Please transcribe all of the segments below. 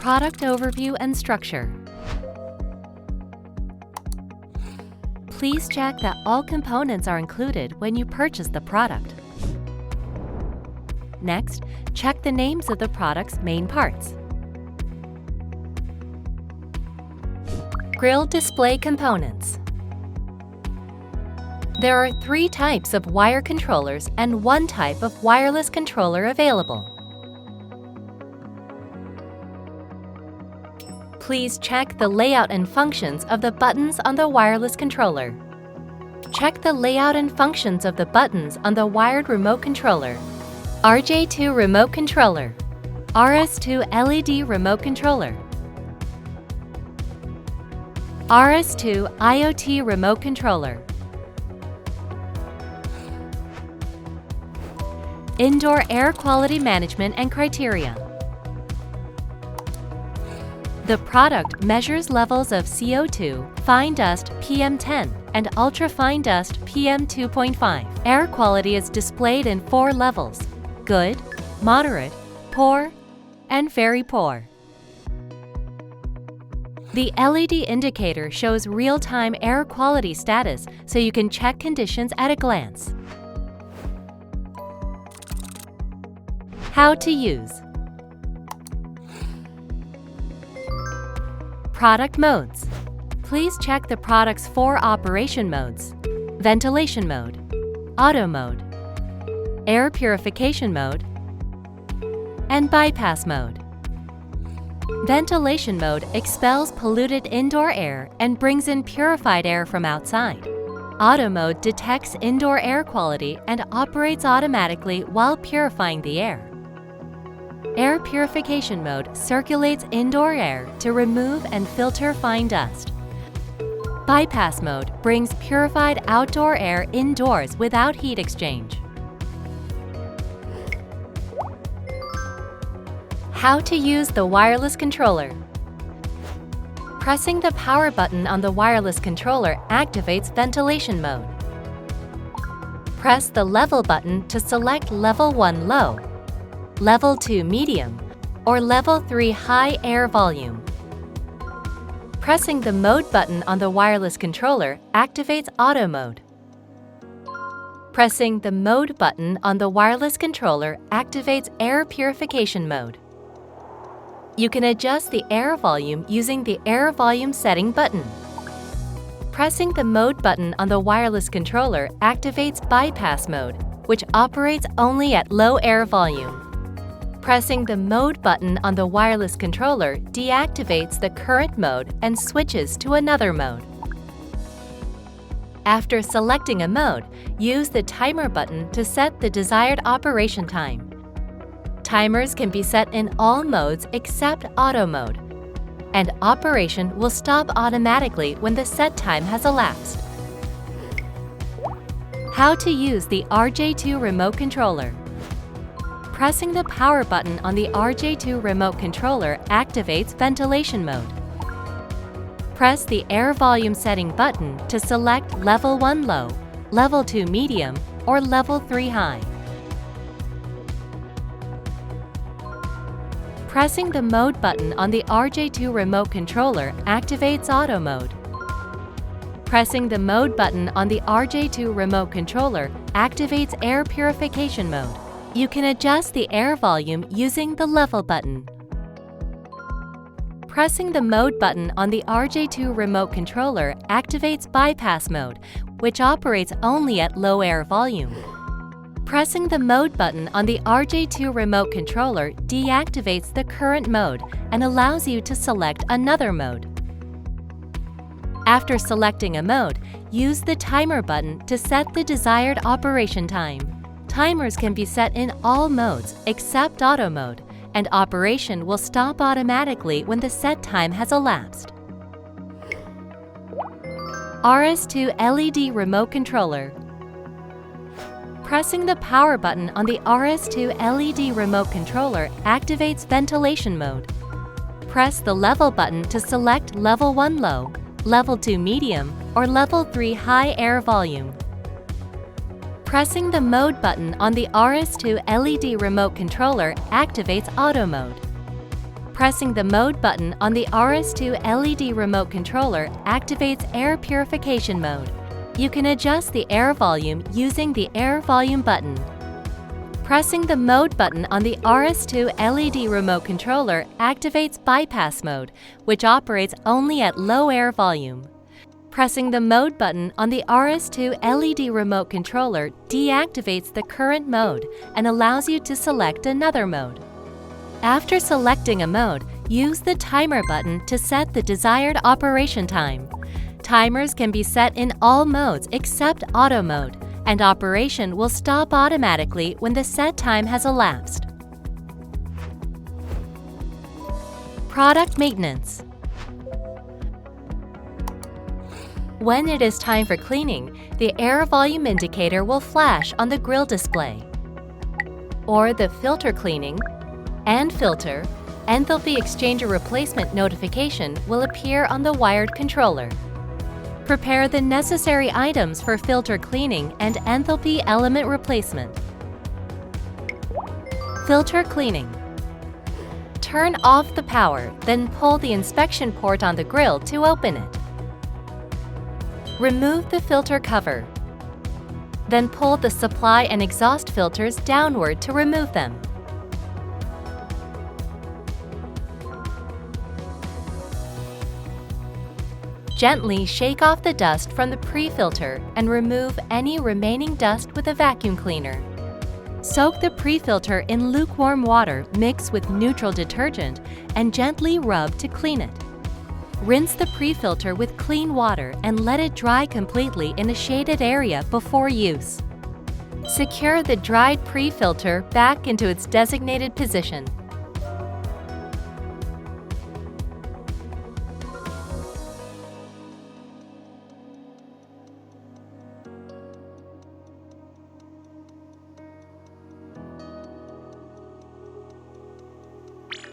Product overview and structure. Please check that all components are included when you purchase the product. Next, check the names of the product's main parts. Grill display components. There are 3 types of wire controllers and 1 type of wireless controller available. Please check the layout and functions of the buttons on the wireless controller. Check the layout and functions of the buttons on the wired remote controller. RJ2 remote controller, RS2 LED remote controller, RS2 IoT remote controller, Indoor air quality management and criteria. The product measures levels of CO2, fine dust PM10, and ultra-fine dust PM2.5. Air quality is displayed in 4 levels: good, moderate, poor, and very poor. The LED indicator shows real-time air quality status so you can check conditions at a glance. How to use. Product modes. Please check the product's 4 operation modes: ventilation mode, auto mode, air purification mode, and bypass mode. Ventilation mode expels polluted indoor air and brings in purified air from outside. Auto mode detects indoor air quality and operates automatically while purifying the air. Air purification mode circulates indoor air to remove and filter fine dust. Bypass mode brings purified outdoor air indoors without heat exchange. How to use the wireless controller. Pressing the power button on the wireless controller activates ventilation mode. Press the level button to select Level 1 low, Level 2 medium, or Level 3 high air volume. Pressing the mode button on the wireless controller activates auto mode. Pressing the mode button on the wireless controller activates air purification mode. You can adjust the air volume using the air volume setting button. Pressing the mode button on the wireless controller activates bypass mode, which operates only at low air volume. Pressing the mode button on the wireless controller deactivates the current mode and switches to another mode. After selecting a mode, use the timer button to set the desired operation time. Timers can be set in all modes except auto mode, and operation will stop automatically when the set time has elapsed. How to use the RJ2 remote controller. Pressing the power button on the RJ2 remote controller activates ventilation mode. Press the air volume setting button to select Level 1 low, Level 2 medium, or Level 3 high. Pressing the mode button on the RJ2 remote controller activates auto mode. Pressing the mode button on the RJ2 remote controller activates air purification mode. You can adjust the air volume using the level button. Pressing the mode button on the RJ2 remote controller activates bypass mode, which operates only at low air volume. Pressing the mode button on the RJ2 remote controller deactivates the current mode and allows you to select another mode. After selecting a mode, use the timer button to set the desired operation time. Timers can be set in all modes except auto mode, and operation will stop automatically when the set time has elapsed. RS2 LED remote controller. Pressing the power button on the RS2 LED remote controller activates ventilation mode. Press the level button to select Level 1 low, Level 2 medium, or Level 3 high air volume. Pressing the mode button on the RS2 LED remote controller activates auto mode. Pressing the Mode button on the RS2 LED remote controller activates air purification mode. You can adjust the air volume using the Air Volume button. Pressing the Mode button on the RS2 LED remote controller activates Bypass mode, which operates only at low air volume. Pressing the Mode button on the RS2 LED remote controller deactivates the current mode and allows you to select another mode. After selecting a mode, use the Timer button to set the desired operation time. Timers can be set in all modes except Auto mode, and operation will stop automatically when the set time has elapsed. Product maintenance. When it is time for cleaning, the air volume indicator will flash on the grill display. Or the filter cleaning and filter enthalpy exchanger replacement notification will appear on the wired controller. Prepare the necessary items for filter cleaning and enthalpy element replacement. Filter cleaning. Turn off the power, then pull the inspection port on the grill to open it. Remove the filter cover. Then pull the supply and exhaust filters downward to remove them. Gently shake off the dust from the pre-filter and remove any remaining dust with a vacuum cleaner. Soak the pre-filter in lukewarm water mixed with neutral detergent and gently rub to clean it. Rinse the pre-filter with clean water and let it dry completely in a shaded area before use. Secure the dried pre-filter back into its designated position.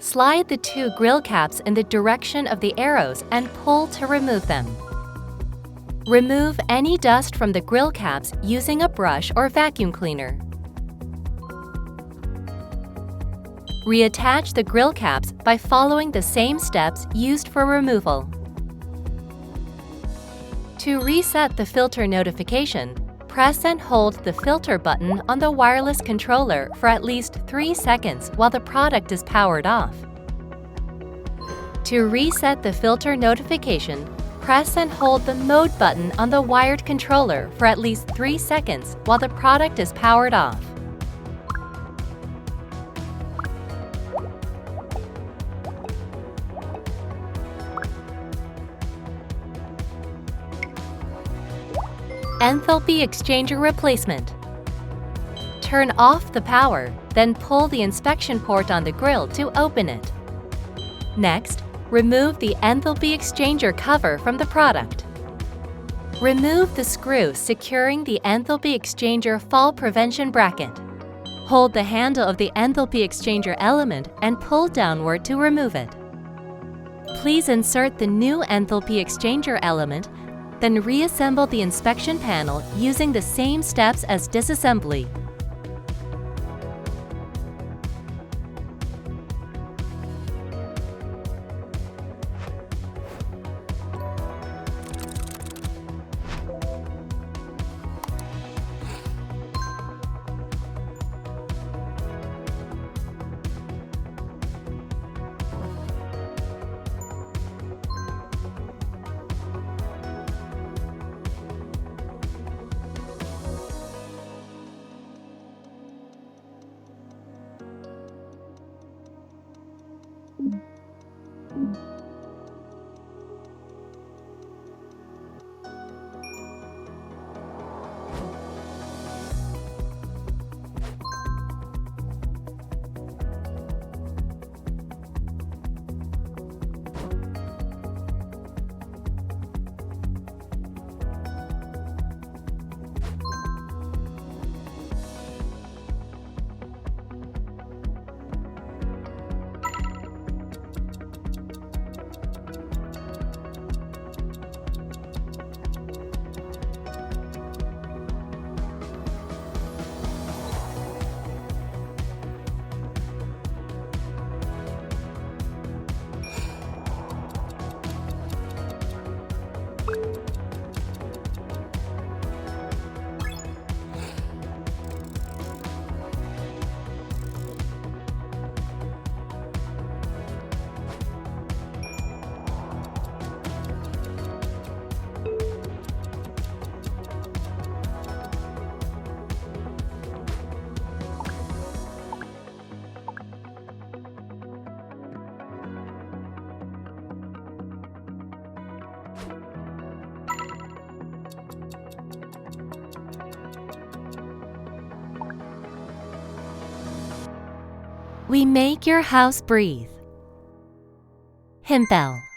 Slide the two grill caps in the direction of the arrows and pull to remove them. Remove any dust from the grill caps using a brush or vacuum cleaner. Reattach the grill caps by following the same steps used for removal. To reset the filter notification, press and hold the filter button on the wireless controller for at least 3 seconds while the product is powered off. To reset the filter notification, press and hold the Mode button on the wired controller for at least 3 seconds while the product is powered off. Enthalpy exchanger replacement. Turn off the power, then pull the inspection port on the grill to open it. Next, remove the enthalpy exchanger cover from the product. Remove the screw securing the enthalpy exchanger fall prevention bracket. Hold the handle of the enthalpy exchanger element and pull downward to remove it. Please insert the new enthalpy exchanger element, then reassemble the inspection panel using the same steps as disassembly. We make your house breathe. HIMPEL.